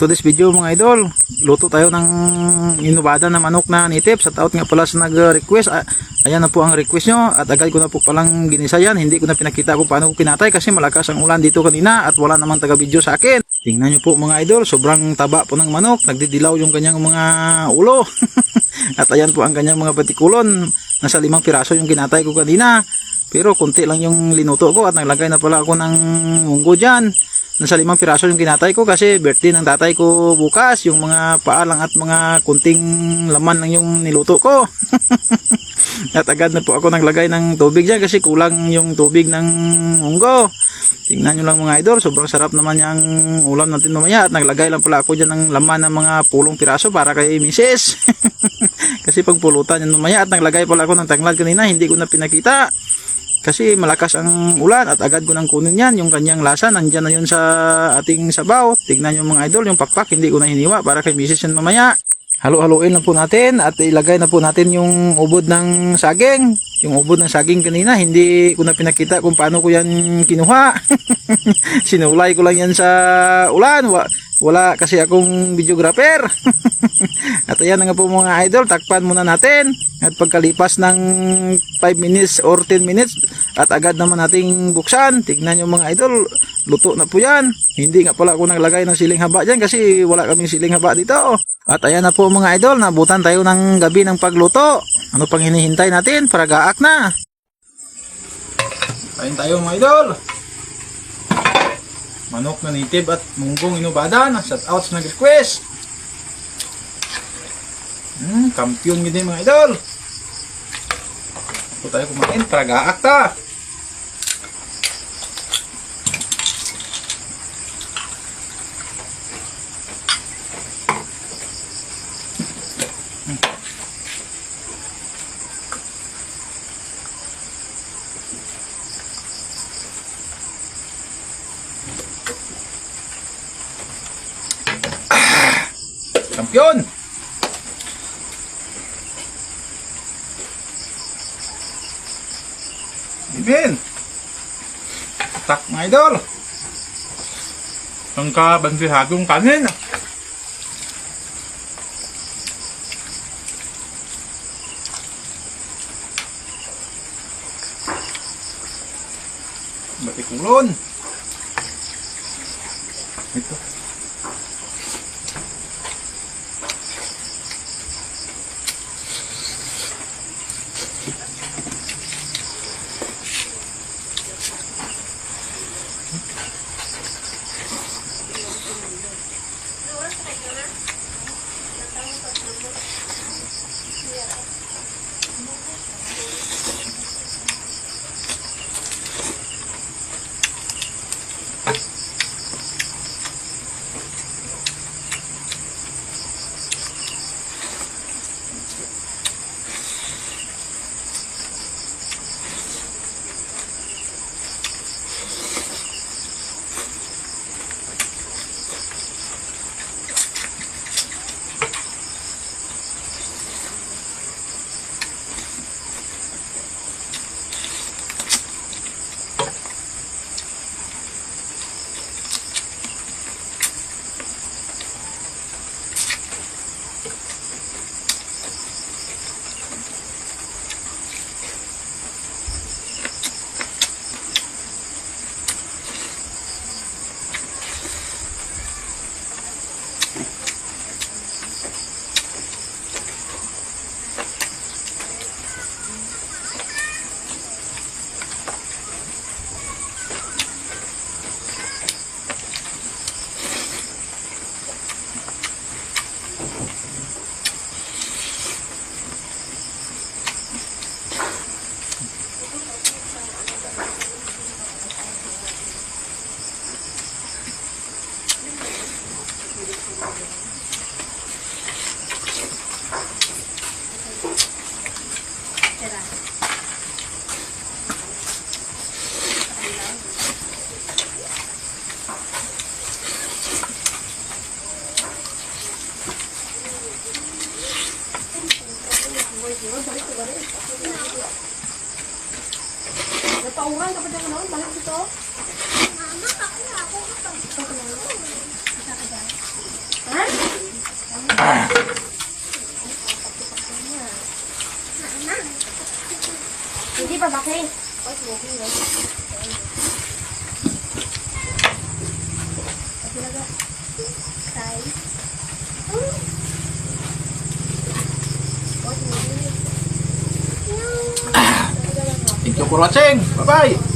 For today's video mga idol, luto tayo ng inubada na manok na native. Sa taot nga pala sa nag-request. Ayan na po ang request nyo at agad ko na po palang ginisa yan. Hindi ko na pinakita kung paano ko kinatay kasi malakas ang ulan dito kanina at wala namang taga-video sa akin. Tingnan nyo po mga idol, sobrang taba po ng manok. Nagdidilaw yung kanyang mga ulo. At ayan po ang kanyang mga batikulon. Nasa 5 piraso yung kinatay ko kanina. Pero konti lang yung linuto ko at naglagay na pala ako ng munggo dyan. Nasa 5 piraso yung kinatay ko kasi birthday ng tatay ko bukas. Yung mga paa lang at mga kunting laman lang yung niluto ko. At agad na po ako naglagay ng tubig dyan kasi kulang yung tubig ng munggo. Tingnan nyo lang mga idol, sobrang sarap naman yung ulam natin mamaya. At naglagay lang pala ako dyan ng laman ng mga 10 piraso para kay misis. Kasi pagpulutan yan mamaya. At naglagay pala ako ng tanglad kanina, hindi ko na pinakita. Kasi malakas ang ulan at agad ko nang kunin yan. Yung kanyang lasa, nandyan na yun sa ating sabaw. Tignan nyo mga idol, yung pakpak, hindi ko na hiniwa para kay misis yan mamaya. Halo-haloin lang po natin at ilagay na po natin yung ubod ng saging. Yung ubod ng saging kanina, hindi ko na pinakita kung paano ko yan kinuha. Sinulay ko lang yan sa ulan. Wala kasi akong videographer. At ayan na nga po mga idol, takpan muna natin. At pagkalipas ng 5 minutes or 10 minutes, at agad naman nating buksan. Tignan nyo mga idol, luto na po yan. Hindi nga pala ako naglagay ng siling haba dyan kasi wala kaming siling haba dito. At ayan na po mga idol, nabutan tayo ng gabi ng pagluto. Ano pang hinihintay natin para gaak na? Kain tayo mga idol. Manok na native at munggong inubada. Shout out sa nag-request. Kampiyon gini mga idol. Ito tayo kumain para gaak ta. Kampiyon! Ibin! Tak mga idol! Ang kabansihadong kanin! Batikulon! Ito. Pauran kapag ang noon, balik dito. Mama, ako na ako. Hindi pa bakit? Thank you for watching. Bye-bye.